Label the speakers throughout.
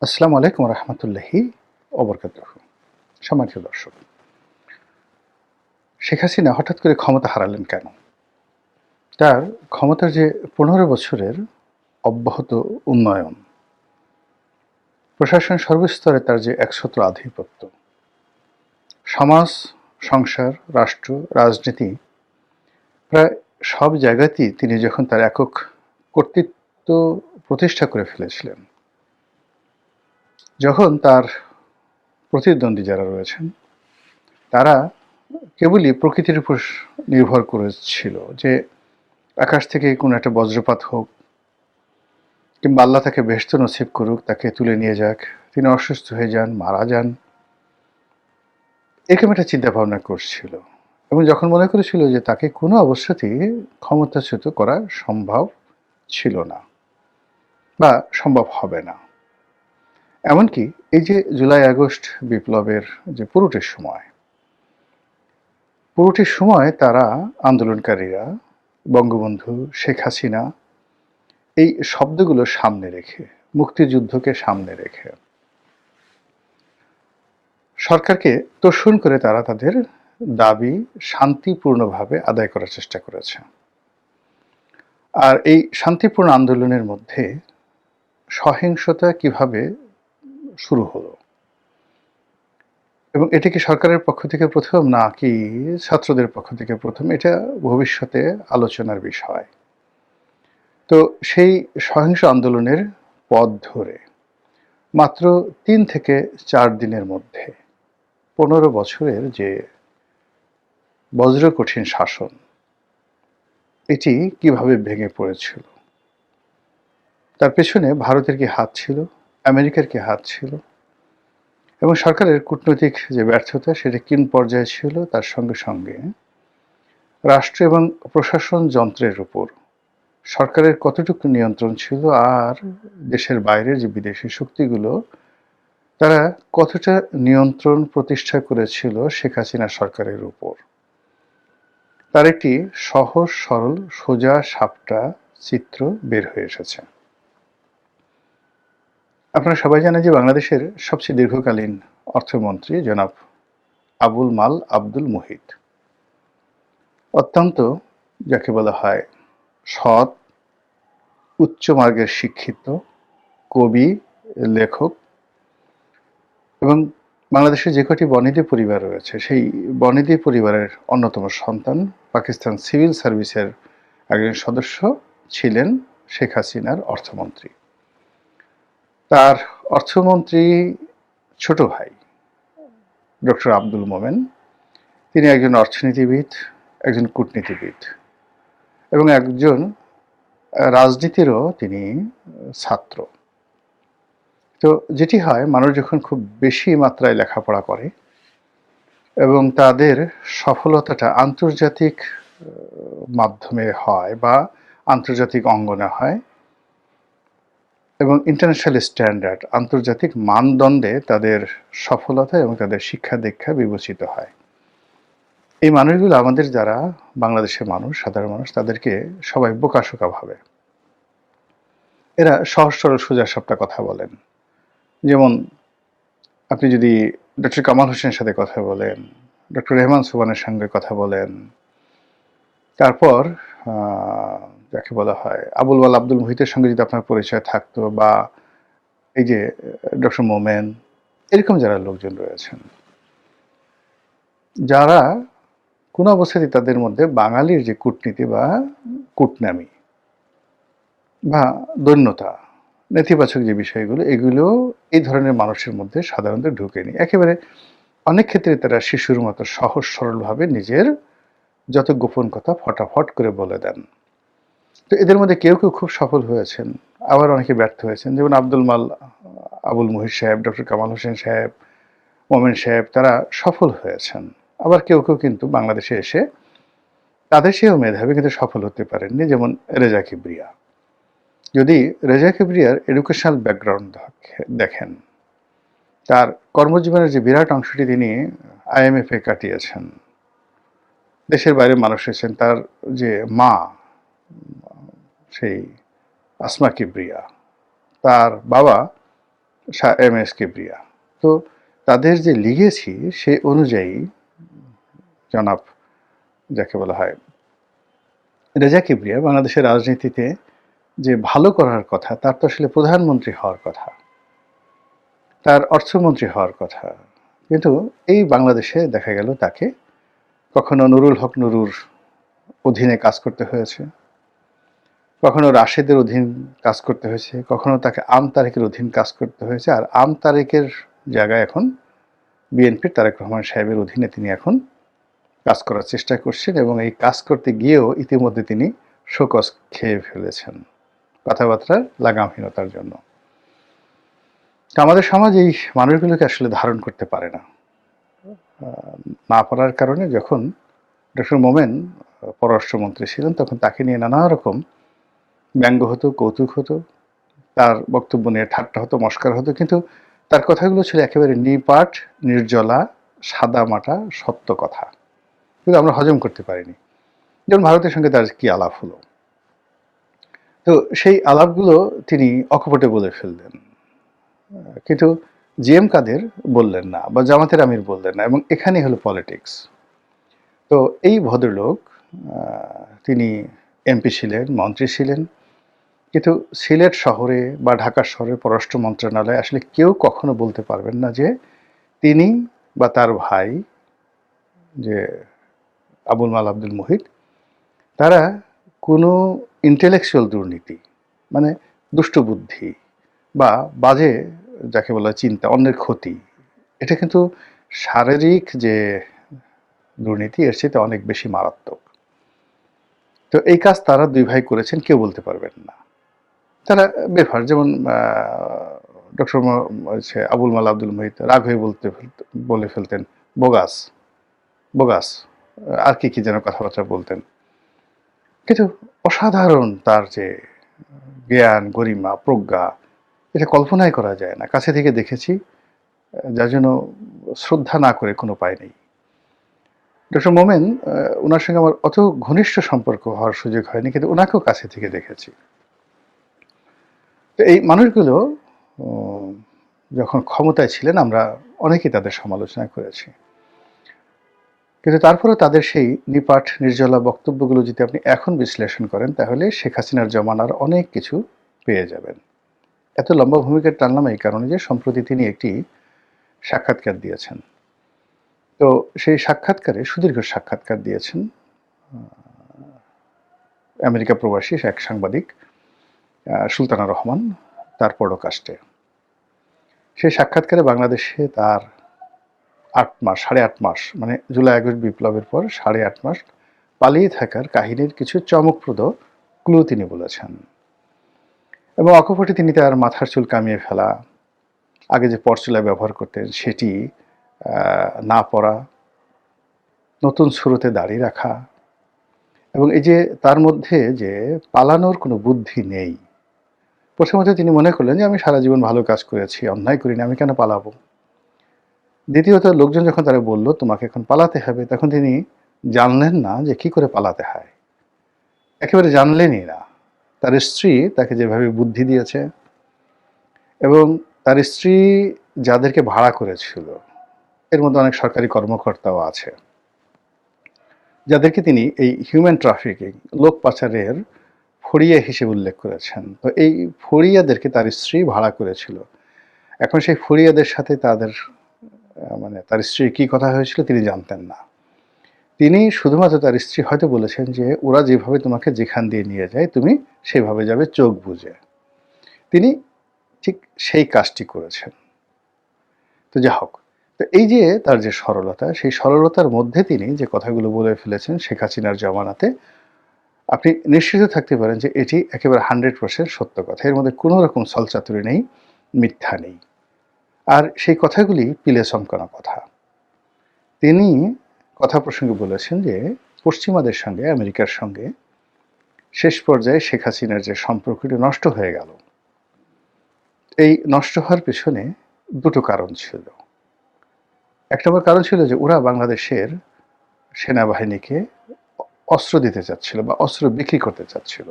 Speaker 1: আসসালামু আলাইকুম রহমতুল্লাহি ওবরকাতুহু। সম্মানিত দর্শক, শেখ হাসিনা হঠাৎ করে ক্ষমতা হারালেন কেন? তার ক্ষমতার যে ১৫ বছরের অব্যাহত উন্নয়ন, প্রশাসনের সর্বস্তরে তার যে একছত্র আধিপত্য, সমাজ, সংসার, রাষ্ট্র, রাজনীতি, প্রায় সব জায়গাতেই তিনি যখন তার একক কর্তৃত্ব প্রতিষ্ঠা করে ফেলেছিলেন, যখন তার প্রতিদ্বন্দ্বী যারা রয়েছেন তারা কেবলই প্রকৃতির উপর নির্ভর করেছিল যে আকাশ থেকে কোনো একটা বজ্রপাত হোক কিংবা আল্লাহ তাকে বেহেশত নসিব করুক, তাকে তুলে নিয়ে যাক, তিনি অসুস্থ হয়ে যান, মারা যান, এরকম একটা চিন্তা ভাবনা করছিল। এবং যখন মনে করেছিল যে তাকে কোনো অবস্থাতেই ক্ষমতাচ্যুত করা সম্ভব ছিল না বা সম্ভব হবে না। এমনকি এই যে জুলাই আগস্ট বিপ্লবের যে পুরোটির সময় তারা আন্দোলনকারীরা বঙ্গবন্ধু, শেখ হাসিনা এই শব্দগুলো সামনে রেখে, মুক্তিযুদ্ধকে সামনে রেখে সরকারকে তোষণ করে তারা তাদের দাবি শান্তিপূর্ণভাবে আদায় করার চেষ্টা করেছে। আর এই শান্তিপূর্ণ আন্দোলনের মধ্যে সহিংসতা কিভাবে শুরু হলো এবং এটা কি সরকারের পক্ষ থেকে প্রথম নাকি ছাত্রদের পক্ষ থেকে প্রথম, এটা ভবিষ্যতে আলোচনার বিষয়। তো সেই সহিংস আন্দোলনের পথ ধরে মাত্র ৩ থেকে ৪ দিনের মধ্যে ১৫ বছরের যে বজ্রকঠিন শাসন, এটি কিভাবে ভেঙে পড়েছিল, তার পেছনে ভারতের কি হাত ছিল, আমেরিকার কি হাত ছিল, এবং সরকারের কূটনৈতিক যে ব্যর্থতা সেটা কিন পর্যায়ে ছিল, তার সঙ্গে সঙ্গে রাষ্ট্র এবং প্রশাসন যন্ত্রের উপর সরকারের কতটুকু নিয়ন্ত্রণ ছিল, আর দেশের বাইরের যে বিদেশি শক্তিগুলো তারা কতটা নিয়ন্ত্রণ প্রতিষ্ঠা করেছিল শেখ হাসিনা সরকারের উপর, তার একটি সহজ সরল সোজা সাপটা চিত্র বের হয়ে এসেছে। আপনারা সবাই জানেন যে বাংলাদেশের সবচেয়ে দীর্ঘকালীন অর্থমন্ত্রী জনাব আবুল মাল আব্দুল মুহিত অত্যন্ত, যাকে বলা হয়, সৎ, উচ্চ মার্গের শিক্ষিত কবি, লেখক, এবং বাংলাদেশের যে কটি বনেদি পরিবার রয়েছে সেই বনেদি পরিবারের অন্যতম সন্তান, পাকিস্তান সিভিল সার্ভিসের একজন সদস্য ছিলেন শেখ হাসিনার অর্থমন্ত্রী। তার অর্থমন্ত্রী ছোট ভাই ডক্টর আব্দুল মোমেন, তিনি একজন অর্থনীতিবিদ, একজন কূটনীতিবিদ এবং একজন রাজনীতিরও তিনি ছাত্র। তো যেটি হয়, মানুষ যখন খুব বেশি মাত্রায় লেখাপড়া করে এবং তাদের সফলতাটা আন্তর্জাতিক মাধ্যমে হয় বা আন্তর্জাতিক অঙ্গনে হয় এবং ইন্টারন্যাশনাল স্ট্যান্ডার্ড, আন্তর্জাতিক মানদণ্ডে তাদের সফলতা এবং তাদের শিক্ষা দীক্ষা বিবেচিত হয়। এই মানুষগুলো আমাদের যারা বাংলাদেশের মানুষ, সাধারণ মানুষ, তাদেরকে সবাই বোকাশোকা ভাবে। এরা সহজ সরল সোজা সাপটা কথা বলেন। যেমন আপনি যদি ডক্টর কামাল হোসেনের সাথে কথা বলেন, ডক্টর রেহমান সুবহানের সঙ্গে কথা বলেন, তারপর যাকে বলা হয় আবুল মাল আব্দুল মুহিতের সঙ্গে যদি আপনার পরিচয় থাকতো, বা এই যে ডক্টর মোমেন, এরকম যারা লোকজন রয়েছেন, যারা কোনো অবস্থাতেই তাদের মধ্যে বাঙালির যে কূটনীতি বা কূটনামি বা দৈন্যতা, নেতিবাচক যে বিষয়গুলো, এগুলো এই ধরনের মানুষের মধ্যে সাধারণত ঢুকেনি। একেবারে অনেক ক্ষেত্রে তারা শিশুর মতো সহজ সরলভাবে নিজের যত গোপন কথা ফটাফট করে বলে দেন। তো এদের মধ্যে কেউ কেউ খুব সফল হয়েছেন, আবার অনেকে ব্যর্থ হয়েছেন। যেমন আবুল মুহিত সাহেব, ডক্টর কামাল হোসেন সাহেব, মোমেন সাহেব, তারা সফল হয়েছেন। আবার কেউ কেউ কিন্তু বাংলাদেশে এসে তাদের সেও মেধাবী কিন্তু সফল হতে পারেননি, যেমন রেজা কিবরিয়া। যদি রেজা কিবরিয়ার এডুকেশনাল ব্যাকগ্রাউন্ড দেখেন, তার কর্মজীবনের যে বিরাট অংশটি তিনি আইএমএফে কাটিয়েছেন, দেশের বাইরে মানুষ এসেছেন, তার যে মা সেই আসমা কিবরিয়া, তার বাবা এম এস কিবরিয়া। তো তাদের যে লিগেছি সে অনুযায়ী জনাব যাকে বলা হয় রেজা কিবরিয়া বাংলাদেশের রাজনীতিতে যে ভালো করার কথা, তার তো আসলে প্রধানমন্ত্রী হওয়ার কথা, তার অর্থমন্ত্রী হওয়ার কথা। কিন্তু এই বাংলাদেশে দেখা গেল তাকে কখনো নুরুল হক নুরুর অধীনে কাজ করতে হয়েছে, কখনো রাশেদের অধীন কাজ করতে হয়েছে, কখনো তাকে আম তারেকের অধীন কাজ করতে হয়েছে। আর আম তারেকের জায়গায় এখন বিএনপির তারেক রহমান সাহেবের অধীনে তিনি এখন কাজ করার চেষ্টা করছেন, এবং এই কাজ করতে গিয়েও ইতিমধ্যে তিনি শোকজ খেয়ে ফেলেছেন কথাবার্তার লাগামহীনতার জন্য। আমাদের সমাজ এই মানুষগুলোকে আসলে ধারণ করতে পারে না। না পারার কারণে যখন ডক্টর মোমেন পররাষ্ট্রমন্ত্রী ছিলেন তখন তাকে নিয়ে নানা রকম ব্যঙ্গ হতো, কৌতুক হতো, তার বক্তব্য নিয়ে ঠাট্টা হতো, মস্কার হতো, কিন্তু তার কথাগুলো ছিল একেবারে নিপাট, নির্জলা, সাদামাটা সত্য কথা, কিন্তু আমরা হজম করতে পারিনি। যেমন ভারতের সঙ্গে তার কি আলাপ হলো, তো সেই আলাপগুলো তিনি অকপটে বলে ফেললেন, কিন্তু জি এম কাদের বললেন না, বা জামাতের আমির বললেন না, এবং এখানেই হলো পলিটিক্স। তো এই ভদ্রলোক তিনি এমপি ছিলেন, মন্ত্রী ছিলেন, কিন্তু সিলেট শহরে বা ঢাকা শহরে পররাষ্ট্র মন্ত্রণালয়ে আসলে কেউ কখনো বলতে পারবেন না যে তিনি বা তার ভাই যে আবুল মাল আব্দুল মুহিত তারা কোনো ইন্টেলেকচুয়াল দুর্নীতি, মানে দুষ্টবুদ্ধি বা বাজে যাকে বলা চিন্তা, অন্যের ক্ষতি, এটা কিন্তু শারীরিক যে দুর্নীতি এর চেয়ে অনেক বেশি মারাত্মক। তো এই কাজ তারা দুই ভাই করেছেন, কেউ বলতে পারবেন না। তারা বেফার, যেমন ডক্টর আবুল মাল আব্দুল মুহিত রাগ হয়ে বলে ফেলতেন বোগাস বোগাস, আর কি কি যেন কথাবার্তা বলতেন, কিন্তু অসাধারণ তার যে জ্ঞান, গরিমা, প্রজ্ঞা, এটা কল্পনাই করা যায় না। কাছে থেকে দেখেছি, যার জন্য শ্রদ্ধা না করে কোনো উপায় নেই। ডক্টর মোমেন, ওনার সঙ্গে আমার অত ঘনিষ্ঠ সম্পর্ক হওয়ার সুযোগ হয়নি, কিন্তু ওনাকেও কাছে থেকে দেখেছি। তো এই মানুষগুলো যখন ক্ষমতায় ছিলেন আমরা অনেকেই তাদের সমালোচনা করেছি, কিন্তু তারপরেও তাদের সেই নিপাট নির্জলা বক্তব্যগুলো যদি আপনি এখন বিশ্লেষণ করেন তাহলে শেখ হাসিনার জমানার অনেক কিছু পেয়ে যাবেন। এত লম্বা ভূমিকা টানলাম এই কারণে যে সম্প্রতি তিনি একটি সাক্ষাৎকার দিয়েছেন। তো সেই সাক্ষাৎকারে সুদীর্ঘ সাক্ষাৎকার দিয়েছেন আমেরিকা প্রবাসী এক সাংবাদিক সুলতানা রহমান, তার পডকাস্টে। সেই সাক্ষাৎকারে বাংলাদেশে তার 8 মাস, 8.5 মাস, মানে জুলাই আগস্ট বিপ্লবের পর 8.5 মাস পালিয়ে থাকার কাহিনীর কিছু চমকপ্রদ ক্লু তিনি বলেছেন, এবং অকপটে তিনি তার মাথার চুল কামিয়ে ফেলা, আগে যে পরচুলা ব্যবহার করতেন সেটি না পরা, নতুন শুরুতে দাঁড়িয়ে রাখা, এবং এই যে তার মধ্যে যে পালানোর কোনো বুদ্ধি নেই। প্রথমত তিনি মনে করলেন যে আমি সারা জীবন ভালো কাজ করেছি, অন্যায় করিনি, আমি কেন পালাবো। দ্বিতীয়ত লোকজন যখন তারা বলল তোমাকে এখন পালাতে হবে, তখন তিনি জানলেন না যে কি করে পালাতে হয়, একেবারে জানলেনই না। তার স্ত্রী তাকে যেভাবে বুদ্ধি দিয়েছে, এবং তার স্ত্রী যাদেরকে ভাড়া করেছিল এর মধ্যে অনেক সরকারি কর্মকর্তাও আছে, যাদেরকে তিনি এই হিউম্যান ট্রাফিকিং, লোক পাচারের ফড়িয়া হিসেবে উল্লেখ করেছেন। তো এই ফড়িয়াদেরকে তার স্ত্রী ভাড়া করেছিল। এখন সেই ফড়িয়াদের সাথে তাদের মানে তার স্ত্রীর কী কথা হয়েছিল তিনি জানতেন না। তিনি শুধুমাত্র তার স্ত্রী হয়তো বলেছেন যে ওরা যেভাবে তোমাকে যেখান দিয়ে নিয়ে যায় তুমি সেভাবে যাবে চোখ বুজে। তিনি ঠিক সেই কাজটি করেছেন। তো যা হোক, তো এই যে তার যে সরলতা, সেই সরলতার মধ্যে তিনি যে কথাগুলো বলে ফেলেছেন শেখ হাসিনার জমানাতে, আপনি নিশ্চিত থাকতে পারেন যে এটি একেবারে 100% সত্য কথা, এর মধ্যে কোনো রকম ছলচাতুরি নেই, মিথ্যা নেই। আর সেই কথাগুলি পিলে চমকানো কথা। তিনি কথা প্রসঙ্গে বলেছেন যে পশ্চিমাদের সঙ্গে, আমেরিকার সঙ্গে শেষ পর্যায়ে শেখ হাসিনার যে সম্পর্কটি নষ্ট হয়ে গেল, এই নষ্ট হওয়ার পেছনে দুটো কারণ ছিল। এক নম্বর কারণ ছিল যে ওরা বাংলাদেশের সেনাবাহিনীকে অস্ত্র দিতে চাচ্ছিল বা অস্ত্র বিক্রি করতে চাচ্ছিল।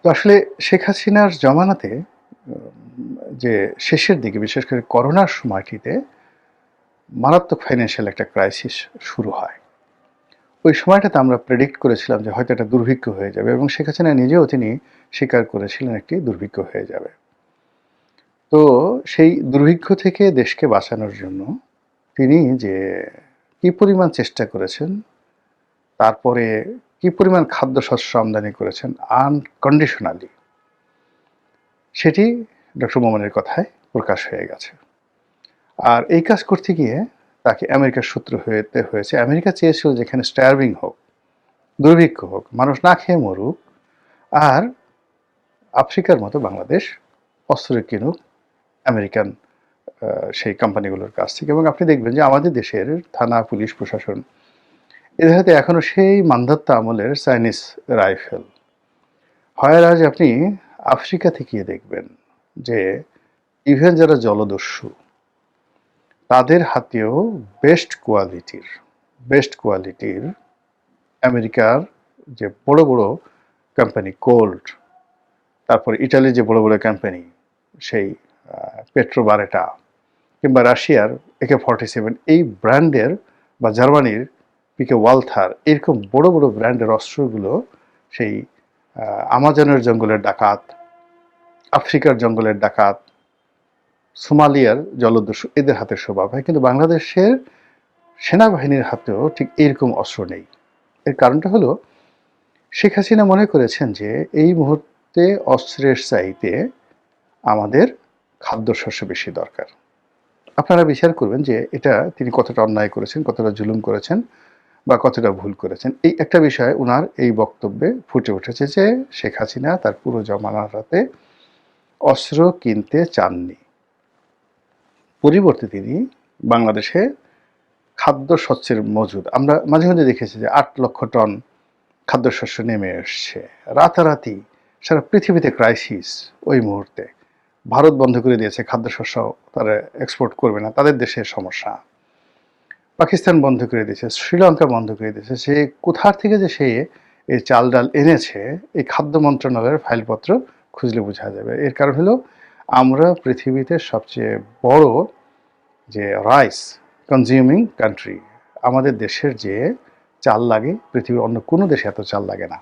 Speaker 1: তো আসলে শেখ হাসিনার জমানাতে যে শেষের দিকে বিশেষ করে করোনার সময়টিতে মারাত্মক ফাইন্যান্সিয়াল একটা ক্রাইসিস শুরু হয়। ওই সময়টাতে আমরা প্রেডিক্ট করেছিলাম যে হয়তো একটা দুর্ভিক্ষ হয়ে যাবে এবং শেখ হাসিনা নিজেও তিনি স্বীকার করেছিলেন একটি দুর্ভিক্ষ হয়ে যাবে। তো সেই দুর্ভিক্ষ থেকে দেশকে বাঁচানোর জন্য তিনি যে কি পরিমাণ চেষ্টা করেছেন, তারপরে কি পরিমাণ খাদ্যশস্য আমদানি করেছেন আনকন্ডিশনালি, সেটি ডক্টর মোমেনের কথায় প্রকাশ হয়ে গেছে। আর এই কাজ করতে গিয়ে তাকে আমেরিকার শত্রু হতে হয়েছে। আমেরিকা চেয়েছিল যেখানে স্টার্ভিং হোক, দুর্ভিক্ষ হোক, মানুষ না খেয়ে মরুক, আর আফ্রিকার মতো বাংলাদেশ অস্ত্র কিনুক আমেরিকান সেই কোম্পানিগুলোর কাছ থেকে। এবং আপনি দেখবেন যে আমাদের দেশের থানা, পুলিশ, প্রশাসন এদের হাতে এখনো সেই মান্ধাত্য আমলের চাইনিজ রাইফেল। হয় আজ আপনি আফ্রিকা থেকে দেখবেন যে ইভেন যারা জলদস্যু তাদের হাতেও বেস্ট কোয়ালিটির আমেরিকার যে বড় বড় কোম্পানি, কোল্ট, তারপর ইটালির যে বড় বড় কোম্পানি সেই পেট্রোবারেটা, কিংবা রাশিয়ার AK-47 এই ব্র্যান্ডের, বা জার্মানির পিকে ওয়ালথার, এরকম বড় বড় ব্র্যান্ডের অস্ত্রগুলো সেই আমাজনের জঙ্গলের ডাকাত, আফ্রিকার জঙ্গলের ডাকাত, সোমালিয়ার জলদস্যু এদের হাতে স্বভাব হয়। কিন্তু বাংলাদেশের সেনাবাহিনীর হাতেও ঠিক এইরকম অস্ত্র নেই। এর কারণটা হলো শেখ হাসিনা মনে করেছেন যে এই মুহূর্তে অস্ত্রের চাইতে আমাদের খাদ্যশস্য বেশি দরকার। আপনারা বিচার করবেন যে এটা তিনি কতটা অন্যায় করেছেন, কতটা জুলুম করেছেন, বা কতটা ভুল করেছেন। এই একটা বিষয় ওনার এই বক্তব্যে ফুটে উঠেছে যে শেখ হাসিনা তার পুরো জমানার হাতে অস্ত্র কিনতে চাননি। পরিবর্তে তিনি বাংলাদেশে খাদ্যশস্যের মজুদ, আমরা মাঝে মাঝে দেখেছি যে 8 লক্ষ টন খাদ্যশস্য নেমে এসছে রাতারাতি। সারা পৃথিবীতে ক্রাইসিস। ওই মুহূর্তে ভারত বন্ধ করে দিয়েছে, খাদ্যশস্য তারা এক্সপোর্ট করবে না, তাদের দেশের সমস্যা। পাকিস্তান বন্ধ করে দিয়েছে, শ্রীলঙ্কা বন্ধ করে দিয়েছে। সে কোথার থেকে যে সে এই চাল ডাল এনেছে, এই খাদ্য মন্ত্রণালয়ের ফাইলপত্র খুঁজলে বোঝা যাবে। এর কারণ হলো আমরা পৃথিবীতে সবচেয়ে বড় যে রাইস কনজিউমিং কান্ট্রি। আমাদের দেশের যে চাল লাগে পৃথিবীর অন্য কোনো দেশে এত চাল লাগে না,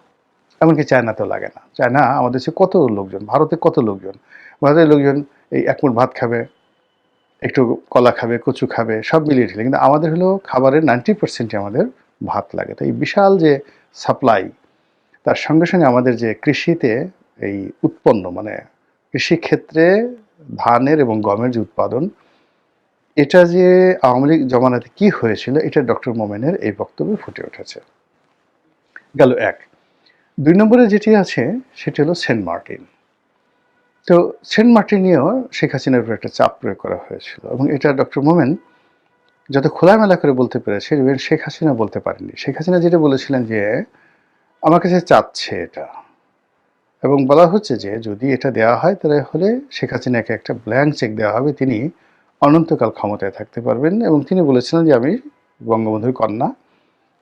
Speaker 1: এমনকি চায়নাতেও লাগে না। চায়না আমাদের দেশে কত লোকজন, ভারতে কত লোকজন, ভারতের লোকজন এই এক মুঠ ভাত খাবে, একটু কলা খাবে, কচু খাবে, সব মিলিয়ে ঢেলে। কিন্তু আমাদের হলো খাবারের 90% আমাদের ভাত লাগে। তো এই বিশাল যে সাপ্লাই, তার সঙ্গে সঙ্গে আমাদের যে কৃষিতে এই উৎপন্ন, মানে কৃষিক্ষেত্রে ধানের এবং গমের যে উৎপাদন, এটা যে আওয়ামী লীগ জমানাতে কি হয়েছিল, এটা ডক্টর মোমেনের এই বক্তব্যে ফুটে উঠেছে। গেল এক। 2 নম্বরে যেটি আছে সেটি হলো সেন্ট মার্টিন। তো সেন্ট মার্টিনেও শেখ হাসিনার উপর একটা চাপ প্রয়োগ করা হয়েছিল, এবং এটা ডক্টর মোমেন যত খোলামেলা করে বলতে পেরেছে, ইভেন শেখ হাসিনা বলতে পারেননি। শেখ হাসিনা যেটা বলেছিলেন যে আমার কাছে চাচ্ছে এটা, এবং বলা হচ্ছে যে যদি এটা দেওয়া হয় তাহলে হলে শেখ হাসিনাকে একটা ব্ল্যাঙ্ক চেক দেওয়া হবে, তিনি অনন্তকাল ক্ষমতায় থাকতে পারবেন। এবং তিনি বলেছিলেন যে আমি বঙ্গবন্ধুর কন্যা,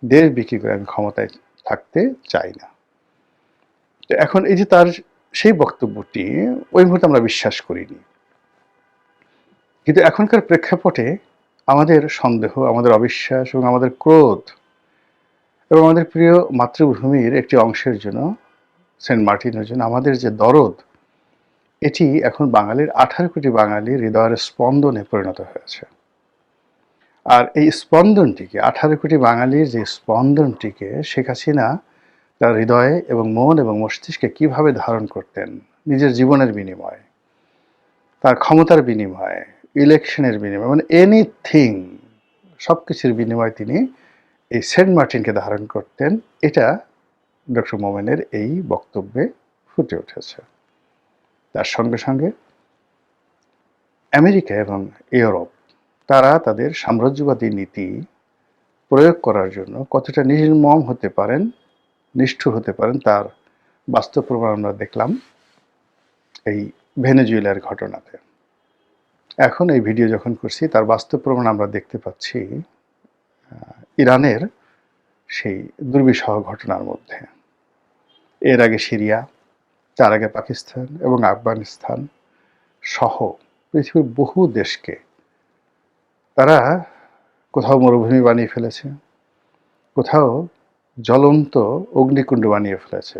Speaker 1: দেশ বিক্রি করে আমি ক্ষমতায় থাকতে চাই না। তো এখন এই যে তার সেই বক্তব্যটি ওই মুহূর্তে আমরা বিশ্বাস করিনি, কিন্তু এখনকার প্রেক্ষাপটে আমাদের সন্দেহ, আমাদের অবিশ্বাস এবং আমাদের ক্রোধ এবং আমাদের প্রিয় মাতৃভূমির একটি অংশের জন্য, সেন্ট মার্টিনের জন্য আমাদের যে দরদ, এটি এখন বাঙালির 18 কোটি বাঙালির হৃদয়ের স্পন্দনে পরিণত হয়েছে। আর এই স্পন্দনটিকে, 18 কোটি বাঙালির যে স্পন্দনটিকে শেখ হাসিনা তার হৃদয়ে এবং মন এবং মস্তিষ্কে কিভাবে ধারণ করতেন, নিজের জীবনের বিনিময়ে, তার ক্ষমতার বিনিময়ে, ইলেকশনের বিনিময়ে, মানে এনিথিং, সব কিছুর বিনিময়ে তিনি এই সেন্ট মার্টিনকে ধারণ করতেন। এটা ডক্টর মোমেনের এই বক্তব্যে ফুটে উঠেছে। তার সঙ্গে সঙ্গে আমেরিকা এবং ইউরোপ, তারা তাদের সাম্রাজ্যবাদী নীতি প্রয়োগ করার জন্য কতটা নির্মম হতে পারেন, নিষ্ঠুর হতে পারেন, তার বাস্তব প্রমাণ আমরা দেখলাম এই ভেনেজুয়েলার ঘটনাতে। এখন এই ভিডিও যখন করছি তার বাস্তব প্রমাণ আমরা দেখতে পাচ্ছি ইরানের সেই দুর্বিষহ ঘটনার মধ্যে। এর আগে সিরিয়া, তার আগে পাকিস্তান এবং আফগানিস্তান, সহ পৃথিবীর বহু দেশকে তারা কোথাও মরুভূমি বানিয়ে ফেলেছে, কোথাও জ্বলন্ত অগ্নিকুণ্ড বানিয়ে ফেলেছে,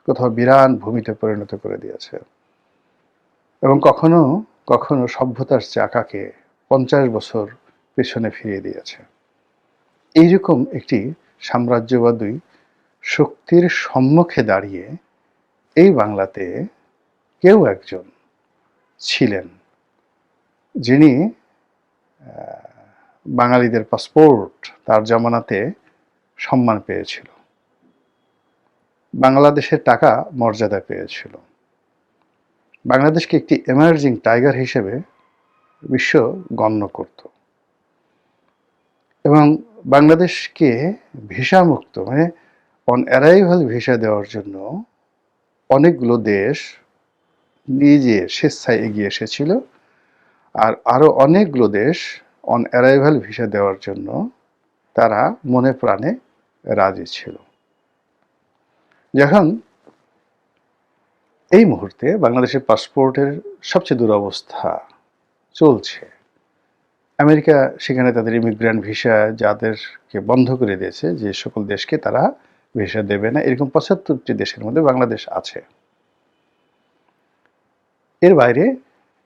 Speaker 1: কোথাও বিরান ভূমিতে পরিণত করে দিয়েছে, এবং কখনো কখনো সভ্যতার চাকাকে 50 বছর পেছনে ফিরিয়ে দিয়েছে। এইরকম একটি সাম্রাজ্যবাদী শক্তির সম্মুখে দাঁড়িয়ে এই বাংলাতে কেউ একজন ছিলেন যিনি বাঙালিদের পাসপোর্ট তার জমানাতে সম্মান পেয়েছিল, বাংলাদেশের টাকা মর্যাদা পেয়েছিল, বাংলাদেশকে একটি এমার্জিং টাইগার হিসেবে বিশ্ব গণ্য করত, এবং বাংলাদেশকে ভিসা মুক্ত মানে অন অ্যারাইভাল ভিসা দেওয়ার জন্য অনেকগুলো দেশ নিজে স্বেচ্ছায় এগিয়ে এসেছিল, আর আরো অনেকগুলো দেশ অন অ্যারাইভাল ভিসা দেওয়ার জন্য তারা মনে প্রাণে রাজি ছিল। যখন এই মুহূর্তে বাংলাদেশের পাসপোর্টের সবচেয়ে দুরবস্থা চলছে, আমেরিকা সেখানে তাদের ইমিগ্রেন্ট ভিসা যাদেরকে বন্ধ করে দিয়েছে, যে সকল দেশকে তারা ভিসা দেবে না, এরকম 75টি দেশের মধ্যে বাংলাদেশ আছে। এর বাইরে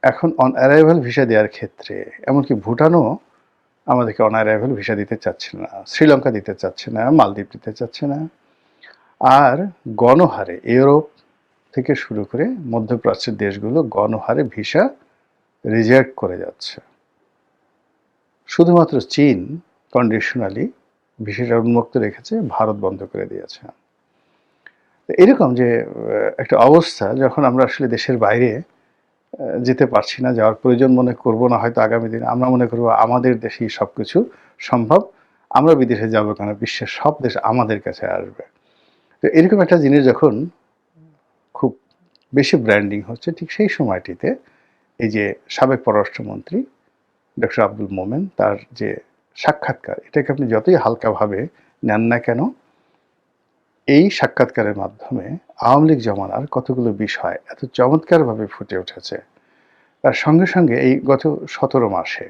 Speaker 1: এখন অন অ্যারাইভাল ভিসা দেওয়ার ক্ষেত্রে এমনকি ভুটানও আমাদেরকে অন অ্যারাইভাল ভিসা দিতে চাচ্ছে না, শ্রীলঙ্কা দিতে চাচ্ছে না, মালদ্বীপ দিতে চাচ্ছে না, আর গণহারে ইউরোপ থেকে শুরু করে মধ্যপ্রাচ্যের দেশগুলো গণহারে ভিসা রিজেক্ট করে যাচ্ছে। শুধুমাত্র চীন কন্ডিশনালি ভিসাটা উন্মুক্ত রেখেছে, ভারত বন্ধ করে দিয়েছে। এরকম যে একটা অবস্থা, যখন আমরা আসলে দেশের বাইরে যেতে পারছি না, যাওয়ার প্রয়োজন মনে করব না হয়তো আগামী দিনে, আমরা মনে করব আমাদের দেশেই সব কিছু সম্ভব, আমরা বিদেশে যাবো কেন, বিশ্বের সব দেশ আমাদের কাছে আসবে। তো এরকম একটা জিনিস যখন খুব বেশি ব্র্যান্ডিং হচ্ছে, ঠিক সেই সময়টিতে এই যে সাবেক পররাষ্ট্রমন্ত্রী ডক্টর আব্দুল মোমেন তার যে সাক্ষাৎকার, এটাকে আপনি যতই হালকাভাবে নেন না কেন, এই সাক্ষাৎকারের মাধ্যমে আওয়ামী লীগ জমানার কতগুলো বিষয় এত চমৎকারভাবে ফুটে উঠেছে। তার সঙ্গে সঙ্গে এই গত 17 মাসে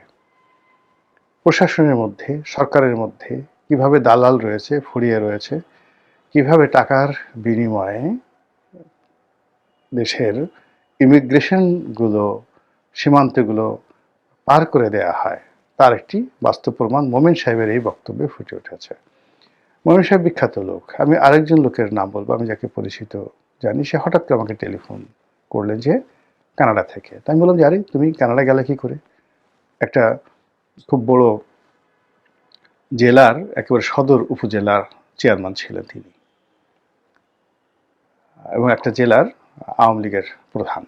Speaker 1: প্রশাসনের মধ্যে, সরকারের মধ্যে কিভাবে দালাল রয়েছে, ফুরিয়ে রয়েছে, কিভাবে টাকার বিনিময়ে দেশের ইমিগ্রেশনগুলো, সীমান্তগুলো পার করে দেয়া হয়, তার একটি বাস্তব প্রমাণ মোমেন সাহেবের এই বক্তব্যে ফুটে উঠেছে। মোমেন সাহেব বিখ্যাত লোক। আমি আরেকজন লোকের নাম বলবো, আমি যাকে পরিচিত জানি, সে হঠাৎ করে আমাকে টেলিফোন করলেন যে কানাডা থেকে। তাই আমি বললাম যে আরে তুমি কানাডা গেলে কি করে? একটা খুব বড় জেলার একেবারে সদর উপজেলার চেয়ারম্যান ছিলেন তিনি, এবং একটা জেলার আওয়ামী লীগের প্রধান।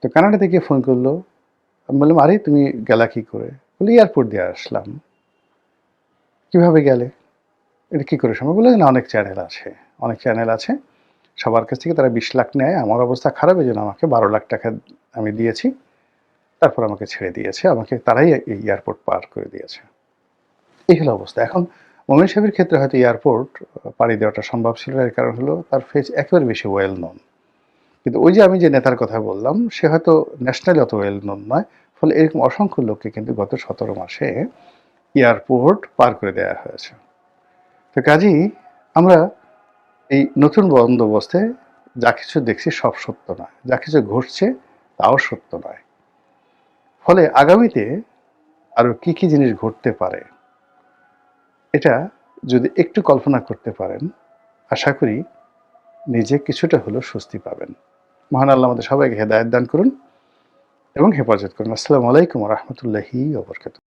Speaker 1: তো কানাডা থেকে ফোন করলো। আমি বললাম আরে তুমি গেলা কি করে? বলে এয়ারপোর্ট দিয়ে আসলাম। কিভাবে গেলে? এটা কি করে সম্ভব? বলে না, অনেক চ্যানেল আছে, অনেক চ্যানেল আছে, সবার কাছ থেকে তারা 20 লাখ নেয়, আমার অবস্থা খারাপ, এই জন্য আমাকে 12 লাখ টাকা আমি দিয়েছি, তারপর আমাকে ছেড়ে দিয়েছে, আমাকে তারাই এই এয়ারপোর্ট পার করে দিয়েছে। এই হলো অবস্থা। এখন মোমেন সাহেবের ক্ষেত্রে হয়তো এয়ারপোর্ট পাড়ি দেওয়াটা সম্ভব ছিল, এর কারণ হলো তার ফেস একেবারে বেশি ওয়েল নোন। কিন্তু ওই যে আমি যে নেতার কথা বললাম, সে হয়তো ন্যাশনালি অত ওয়েল নোন নয়, ফলে এরকম অসংখ্য লোককে কিন্তু গত 17 মাসে এয়ারপোর্ট পার করে দেওয়া হয়েছে। তো কাজেই আমরা এই নতুন বন্দোবস্তে যা কিছু দেখছি সব সত্য নয়, যা কিছু ঘটছে তাও সত্য নয়। ফলে আগামীতে আরো কি কি জিনিস ঘটতে পারে, এটা যদি একটু কল্পনা করতে পারেন, আশা করি নিজে কিছুটা হলেও স্বস্তি পাবেন। মহান আল্লাহ আমাদের সবাইকে হেদায়েত দান করুন এবং হেফাজত করুন। আসসালামু আলাইকুম ওয়া রাহমাতুল্লাহি ওয়া বারাকাতুহু।